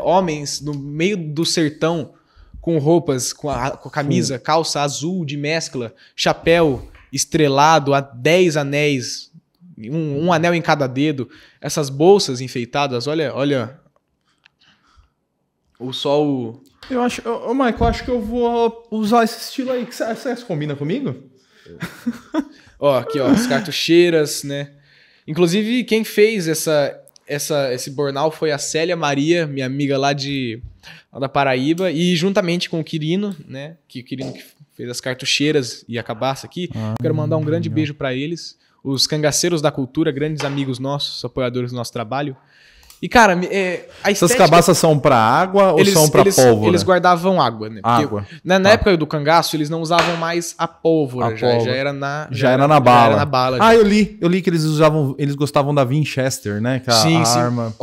homens no meio do sertão com roupas, com a camisa, calça azul de mescla, chapéu estrelado, 10 anéis, um anel em cada dedo, essas bolsas enfeitadas, olha o sol... Michael, eu acho que eu vou usar esse estilo aí. Você combina comigo? Aqui, as cartucheiras, né? Inclusive, quem fez esse bornal foi a Célia Maria, minha amiga lá da Paraíba, e juntamente com o Quirino, né? O Quirino que fez as cartucheiras e a cabaça aqui. Quero mandar um grande beijo para eles. Os cangaceiros da cultura, grandes amigos nossos, apoiadores do nosso trabalho. E, cara, a estética... Essas cabaças são pra água ou são pra pólvora? Eles guardavam água, né? Água. Na época do cangaço, eles não usavam mais a pólvora. Já era na bala. Já era na bala. Eu li que eles gostavam da Winchester, né? Que sim. Arma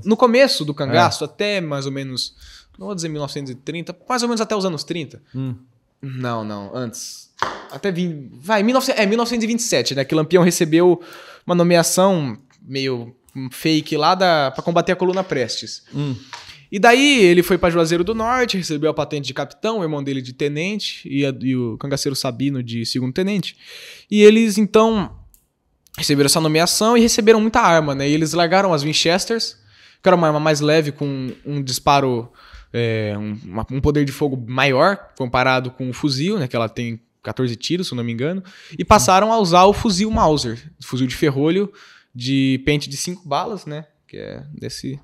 no começo do cangaço, até mais ou menos, não vou dizer 1930, mais ou menos até os anos 30. Não, antes. Até 1927, né? Que Lampião recebeu uma nomeação meio... fake lá pra combater a coluna Prestes. E daí ele foi pra Juazeiro do Norte, recebeu a patente de capitão, o irmão dele de tenente e o cangaceiro Sabino de segundo tenente. E eles então receberam essa nomeação e receberam muita arma, né? E eles largaram as Winchesters, que era uma arma mais leve com um disparo, um poder de fogo maior comparado com o fuzil, né? Que ela tem 14 tiros, se eu não me engano. E passaram a usar o fuzil Mauser, fuzil de ferrolho, de pente de 5 balas, né? que é desse...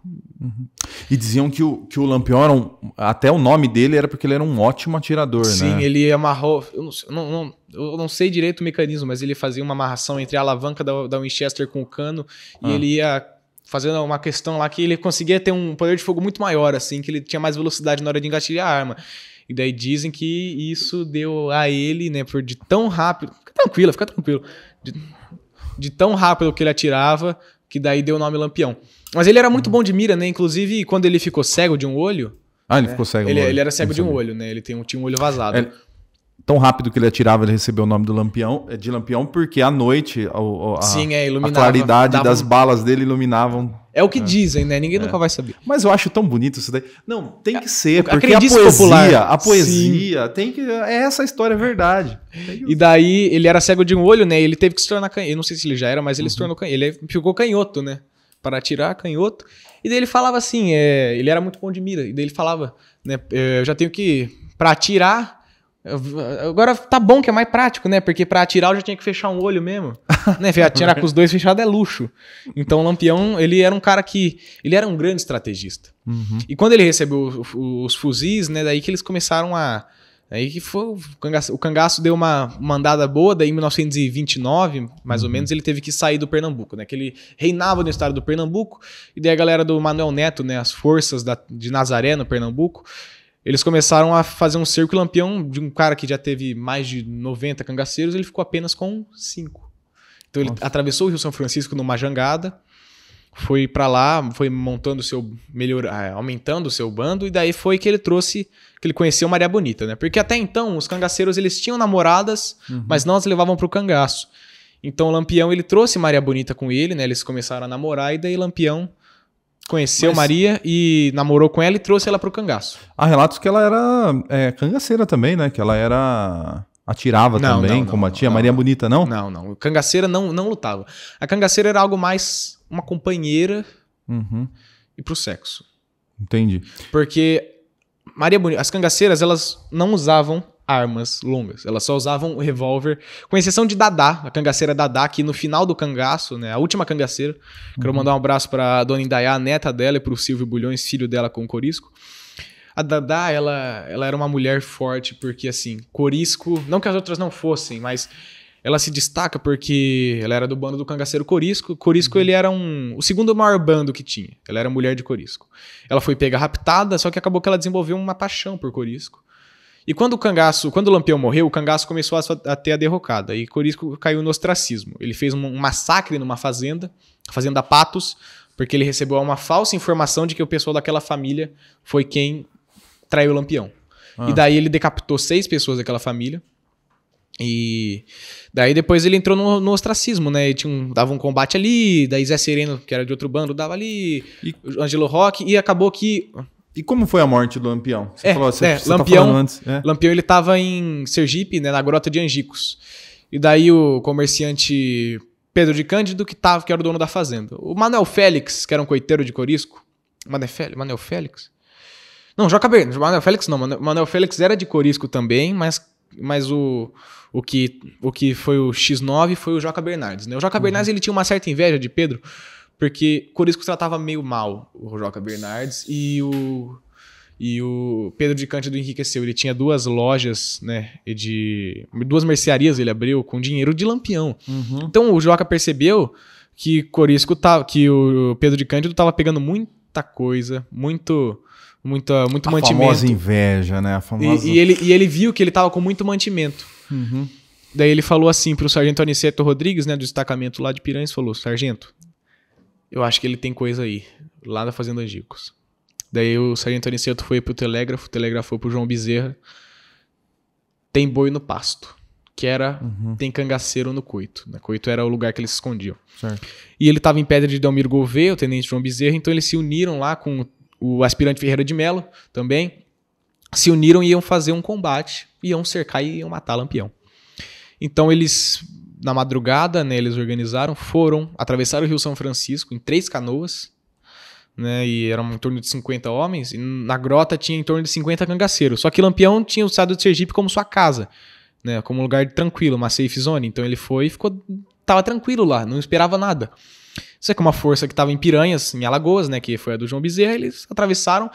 E diziam que o Lampião, até o nome dele era porque ele era um ótimo atirador, né? Sim, ele amarrou... Eu não sei direito o mecanismo, mas ele fazia uma amarração entre a alavanca da Winchester com o cano e ele ia fazendo uma questão lá que ele conseguia ter um poder de fogo muito maior, assim, que ele tinha mais velocidade na hora de engatilhar a arma. E daí dizem que isso deu a ele, né, de tão rápido... Fica tranquilo. De tão rápido que ele atirava, que daí deu o nome Lampião. Mas ele era muito bom de mira, né? Inclusive, quando ele ficou cego de um olho... ele ficou cego. Ele era cego de um olho, né? Ele tinha um olho vazado. Tão rápido que ele atirava, ele recebeu o nome de Lampião, porque à noite a claridade das balas dele iluminavam. É o que dizem, né? Ninguém nunca vai saber. Mas eu acho tão bonito isso daí. Não, tem que ser, porque a poesia tem que... Essa história é verdade. E daí, ele era cego de um olho, né? Ele teve que se tornar canhoto. Eu não sei se ele já era, mas ele se tornou canhoto. Ele ficou canhoto, né? Para atirar, canhoto. E daí ele falava assim, ele era muito bom de mira. E daí ele falava, né? Eu já tenho que... Para atirar... Agora tá bom que é mais prático, né? Porque pra atirar eu já tinha que fechar um olho mesmo. Né? Atirar com os dois fechados é luxo. Então o Lampião, ele era um cara que... Ele era um grande estrategista. E quando ele recebeu os fuzis, né? Daí que eles começaram a... Aí que foi o cangaço deu uma mandada boa, daí em 1929, mais ou menos, ele teve que sair do Pernambuco, né? Que ele reinava no estado do Pernambuco, e daí a galera do Manuel Neto, né? As forças de Nazaré no Pernambuco, eles começaram a fazer um cerco. Lampião, de um cara que já teve mais de 90 cangaceiros, ele ficou apenas com 5. Então ele atravessou o Rio São Francisco numa jangada, foi pra lá, foi montando aumentando o seu bando, e daí foi que ele conheceu Maria Bonita, né? Porque até então os cangaceiros eles tinham namoradas, mas não as levavam pro cangaço. Então o Lampião ele trouxe Maria Bonita com ele, né? Eles começaram a namorar, e daí Lampião conheceu Maria e namorou com ela e trouxe ela pro cangaço. Há relatos que ela era cangaceira também, né? Que ela era... Atirava também, combatia. Maria Bonita, não? Não. Cangaceira não lutava. A cangaceira era algo mais uma companheira e pro sexo. Entendi. Porque as cangaceiras, elas não usavam armas longas. Elas só usavam o revólver, com exceção de Dadá, a cangaceira Dadá, que no final do cangaço, né, a última cangaceira, quero mandar um abraço pra dona Indaiá, a neta dela, e pro Silvio Bulhões, filho dela com Corisco. A Dadá, ela era uma mulher forte, porque assim, Corisco, não que as outras não fossem, mas ela se destaca porque ela era do bando do cangaceiro Corisco. Corisco, ele era o segundo maior bando que tinha. Ela era mulher de Corisco. Ela foi pega raptada, só que acabou que ela desenvolveu uma paixão por Corisco. E quando o Lampião morreu, o cangaço começou a ter a derrocada. E Corisco caiu no ostracismo. Ele fez um massacre numa fazenda, a Fazenda Patos, porque ele recebeu uma falsa informação de que o pessoal daquela família foi quem traiu o Lampião. E daí ele decapitou 6 pessoas daquela família. E daí depois ele entrou no ostracismo, né? Ele dava um combate ali, daí Zé Sereno, que era de outro bando, dava ali, Ângelo Roque, e acabou que... E como foi a morte do Lampião? Você Lampião, tá falando antes. Lampião, ele tava em Sergipe, né, na Grota de Angicos. E daí o comerciante Pedro de Cândido, que era o dono da fazenda. O Manuel Félix, que era um coiteiro de Corisco. Manuel Félix? Não, Joca Bernardes. Manuel Félix não. Manuel Félix era de Corisco também, mas o que foi o X9 foi o Joca Bernardes, né? O Joca Bernardes, ele tinha uma certa inveja de Pedro, porque Corisco tratava meio mal o Joca Bernardes, e o Pedro de Cândido enriqueceu. Ele tinha 2 lojas, né, 2 mercearias ele abriu com dinheiro de Lampião. Então o Joca percebeu que que o Pedro de Cândido estava pegando muita coisa, muito mantimento. A famosa inveja, né? E ele viu que ele estava com muito mantimento. Daí ele falou assim pro sargento Aniceto Rodrigues, né, do destacamento lá de Piranhas, falou: sargento, eu acho que ele tem coisa aí, lá da Fazenda Angicos. Daí o sargento Aniceto foi pro telégrafo, telegrafou pro João Bezerra: tem boi no pasto, que era, tem cangaceiro no coito. Né? Coito era o lugar que eles se escondiam. Certo. E ele tava em Pedra de Delmiro Gouveia, o tenente João Bezerra, então eles se uniram lá com o aspirante Ferreira de Melo também, se uniram e iam fazer um combate, iam cercar e iam matar Lampião. Então eles, na madrugada, né, eles organizaram, atravessaram o Rio São Francisco em 3 canoas, né, e eram em torno de 50 homens, e na grota tinha em torno de 50 cangaceiros. Só que Lampião tinha o estado de Sergipe como sua casa, né, como um lugar tranquilo, uma safe zone. Então ele foi e tava tranquilo lá, não esperava nada. Só que uma força que estava em Piranhas, em Alagoas, né, que foi a do João Bezerra, eles atravessaram,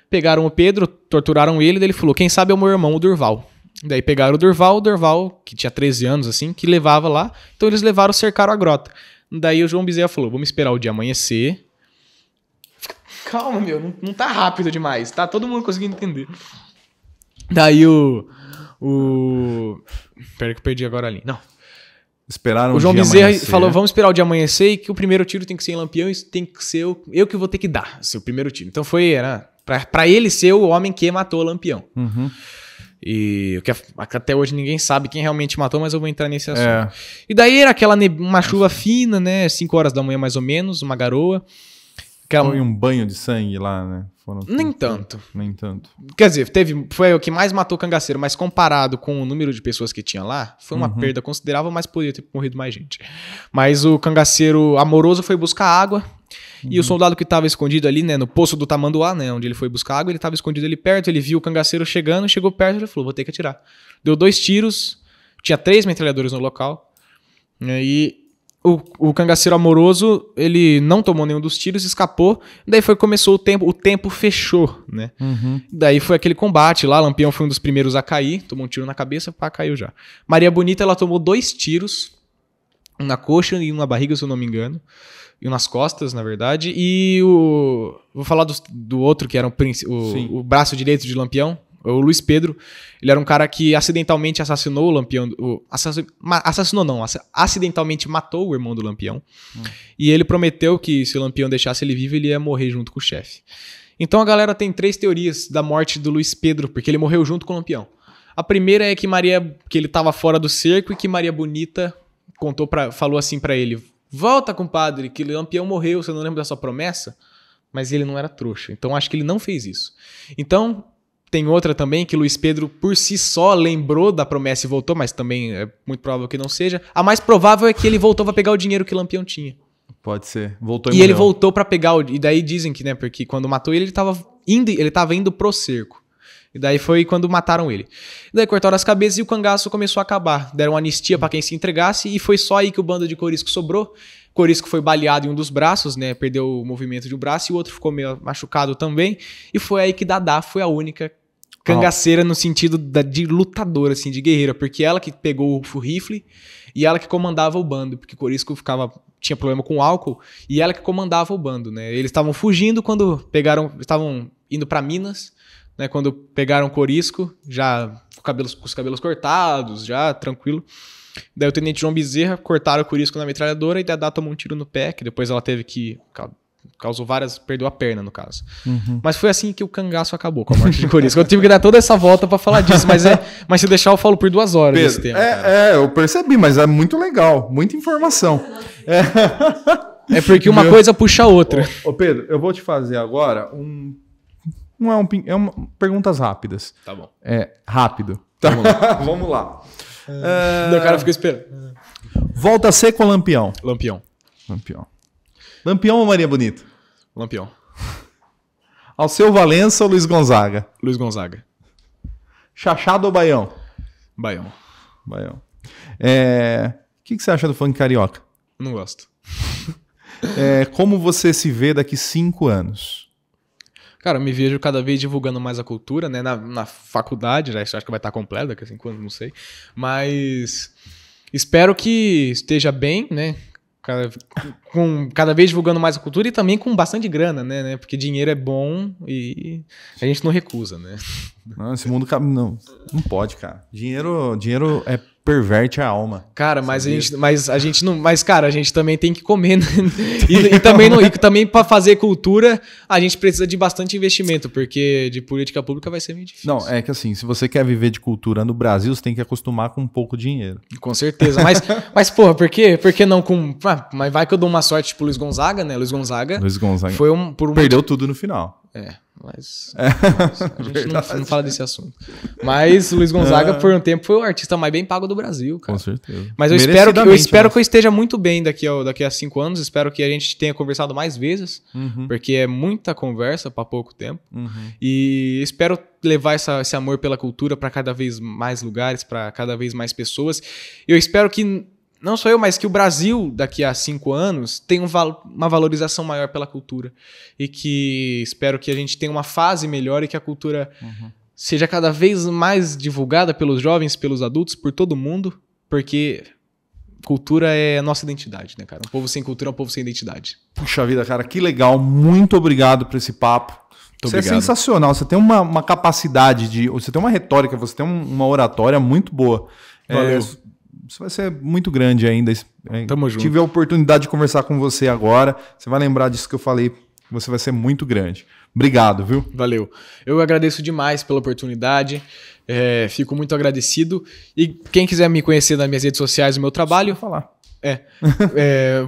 pegaram o Pedro, torturaram ele, daí ele falou, quem sabe é o meu irmão, o Durval. Daí pegaram o Durval, que tinha 13 anos, assim, que levava lá, então eles levaram, cercaram a grota. Daí o João Bezerra falou, vamos esperar o dia amanhecer. Calma, meu, não tá rápido demais, tá todo mundo conseguindo entender. Daí Pera que eu perdi agora ali. Não. Esperaram o João Bezerra falou, vamos esperar o dia amanhecer e que o primeiro tiro tem que ser em Lampião e tem que ser eu que vou ter que dar seu primeiro tiro. Então era pra ele ser o homem que matou o Lampião. Uhum. E o que até hoje ninguém sabe quem realmente matou, mas eu vou entrar nesse assunto. E daí era uma chuva fina, né? 5 horas da manhã mais ou menos, uma garoa. Foi um banho de sangue lá, né? Nem tanto. Nem tanto. Quer dizer, foi o que mais matou o cangaceiro, mas comparado com o número de pessoas que tinha lá, foi uma perda considerável, mas poderia ter morrido mais gente. Mas o cangaceiro amoroso foi buscar água, e o soldado que estava escondido ali, né, no poço do Tamanduá, né, onde ele foi buscar água, ele estava escondido ali perto, ele viu o cangaceiro chegando, chegou perto, ele falou, vou ter que atirar. Deu 2 tiros, tinha 3 metralhadores no local, e o cangaceiro amoroso, ele não tomou nenhum dos tiros, escapou, daí começou o tempo fechou, né? Daí foi aquele combate lá, Lampião foi um dos primeiros a cair, tomou um tiro na cabeça, caiu já. Maria Bonita, ela tomou 2 tiros, um na coxa e um na barriga, se eu não me engano, e um nas costas, na verdade, e vou falar do outro, que era o braço direito de Lampião, o Luiz Pedro. Ele era um cara que acidentalmente assassinou o Lampião. Acidentalmente matou o irmão do Lampião. E ele prometeu que se o Lampião deixasse ele vivo, ele ia morrer junto com o chefe. Então a galera tem 3 teorias da morte do Luiz Pedro, porque ele morreu junto com o Lampião. A primeira é que ele estava fora do cerco e que Maria Bonita falou assim pra ele: volta, compadre, que o Lampião morreu, você não lembra da sua promessa? Mas ele não era trouxa, então acho que ele não fez isso. Então tem outra também, que Luiz Pedro por si só lembrou da promessa e voltou, mas também é muito provável que não seja. A mais provável é que ele voltou pra pegar o dinheiro que o Lampião tinha. Pode ser. Voltou e ele voltou pra pegar e daí dizem que, né, porque quando matou ele tava indo pro cerco. E daí foi quando mataram ele. E daí cortaram as cabeças e o cangaço começou a acabar. Deram anistia pra quem se entregasse e foi só aí que o bando de Corisco sobrou. Corisco foi baleado em um dos braços, né, perdeu o movimento de um braço e o outro ficou meio machucado também. E foi aí que Dadá foi a única cangaceira no sentido de lutadora, assim, de guerreira, porque ela que pegou o rifle e ela que comandava o bando, porque Corisco tinha problema com álcool e ela que comandava o bando, né? Eles estavam fugindo quando estavam indo para Minas, né? Quando pegaram Corisco, já com os cabelos cortados, já tranquilo. Daí o tenente João Bezerra cortaram o Corisco na metralhadora e Dadá tomou um tiro no pé, que depois ela teve que perdeu a perna, no caso. Mas foi assim que o cangaço acabou com a morte de Corisco. Eu tive que dar toda essa volta pra falar disso, mas se deixar eu falo por 2 horas Pedro, desse tema. Eu percebi, mas é muito legal, muita informação. É porque uma coisa puxa a outra. Ô Pedro, eu vou te fazer agora perguntas rápidas. Tá bom. Rápido. Tá bom. Vamos lá. O cara fica esperando. Volta Seco ou Lampião? Lampião. Lampião ou Maria Bonita? Lampião. Alceu Valença ou Luiz Gonzaga? Luiz Gonzaga. Chachado ou Baião? Baião. O que você acha do funk carioca? Não gosto. Como você se vê daqui 5 anos? Cara, eu me vejo cada vez divulgando mais a cultura, né? Na faculdade, já acho que vai estar completo daqui a 5 anos, não sei. Mas espero que esteja bem, né? Cada vez divulgando mais a cultura e também com bastante grana, né? Porque dinheiro é bom e a gente não recusa, né? Não, esse mundo não pode, cara. Dinheiro perverte a alma. Cara, mas a gente também tem que comer, né? E também para fazer cultura, a gente precisa de bastante investimento, porque de política pública vai ser meio difícil. Não, é que assim, se você quer viver de cultura no Brasil, você tem que acostumar com pouco dinheiro. Com certeza, mas porra, por que não com... mas vai que eu dou uma sorte tipo Luiz Gonzaga, né? Luiz Gonzaga foi perdeu tudo no final. Mas a gente não fala desse assunto. Mas o Luiz Gonzaga, por um tempo, foi o artista mais bem pago do Brasil, cara. Com certeza. Mas eu espero que eu esteja muito bem daqui a 5 anos. Espero que a gente tenha conversado mais vezes, porque é muita conversa para pouco tempo. E espero levar esse amor pela cultura para cada vez mais lugares, para cada vez mais pessoas. Eu espero que não só eu, mas que o Brasil, daqui a 5 anos, tenha uma valorização maior pela cultura. E que espero que a gente tenha uma fase melhor e que a cultura seja cada vez mais divulgada pelos jovens, pelos adultos, por todo mundo, porque cultura é a nossa identidade, né, cara? Um povo sem cultura é um povo sem identidade. Puxa vida, cara, que legal. Muito obrigado por esse papo. Você é sensacional. Você tem uma capacidade você tem uma retórica, você tem uma oratória muito boa. Valeu. Isso vai ser muito grande ainda. Tamo junto. Tive a oportunidade de conversar com você agora. Você vai lembrar disso que eu falei. Você vai ser muito grande. Obrigado, viu? Valeu. Eu agradeço demais pela oportunidade. Fico muito agradecido. E quem quiser me conhecer nas minhas redes sociais, o meu trabalho... Vou falar.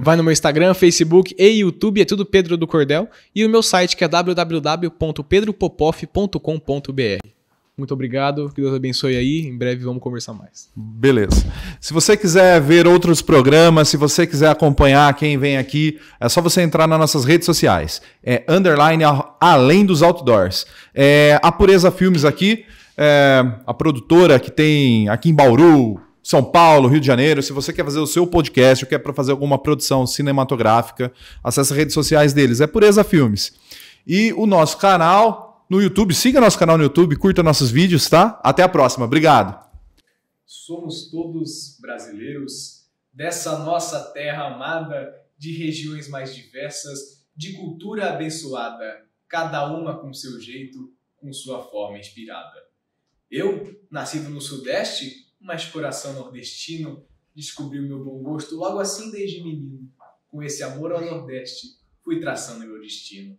Vai no meu Instagram, Facebook e YouTube. É tudo Pedro do Cordel. E o meu site que é www.pedropopoff.com.br. Muito obrigado, que Deus abençoe aí. Em breve vamos conversar mais. Beleza. Se você quiser ver outros programas, se você quiser acompanhar quem vem aqui, é só você entrar nas nossas redes sociais. _ Além dos Outdoors. A Pureza Filmes aqui, a produtora que tem aqui em Bauru, São Paulo, Rio de Janeiro. Se você quer fazer o seu podcast ou quer fazer alguma produção cinematográfica, acesse as redes sociais deles. É Pureza Filmes. E o nosso canal... no YouTube, siga nosso canal no YouTube, curta nossos vídeos, tá? Até a próxima, obrigado. Somos todos brasileiros dessa nossa terra amada, de regiões mais diversas, de cultura abençoada, cada uma com seu jeito, com sua forma inspirada. Eu, nascido no Sudeste, mas coração nordestino, descobri o meu bom gosto logo assim desde menino. Com esse amor ao Nordeste, fui traçando meu destino.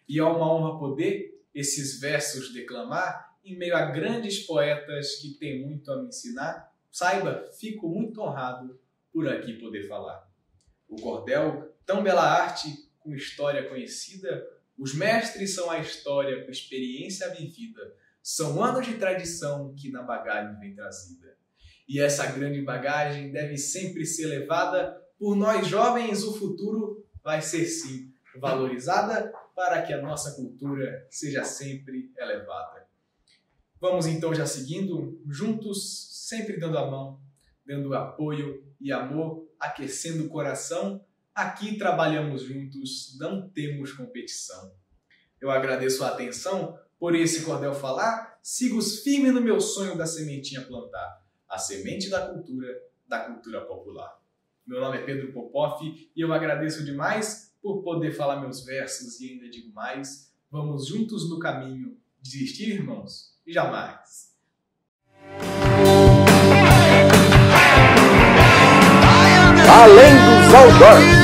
E é uma honra poder esses versos declamar em meio a grandes poetas que têm muito a me ensinar. Saiba, fico muito honrado por aqui poder falar. O cordel, tão bela arte, com história conhecida, os mestres são a história com experiência vivida. São anos de tradição que na bagagem vem trazida. E essa grande bagagem deve sempre ser levada por nós jovens. O futuro vai ser sim valorizada, para que a nossa cultura seja sempre elevada. Vamos então já seguindo, juntos, sempre dando a mão, dando apoio e amor, aquecendo o coração. Aqui trabalhamos juntos, não temos competição. Eu agradeço a atenção por esse cordel falar, sigo firme no meu sonho da sementinha plantar, a semente da cultura popular. Meu nome é Pedro Popoff e eu agradeço demais por poder falar meus versos e ainda digo mais, vamos juntos no caminho, desistir, irmãos, jamais. Além dos Outdoors.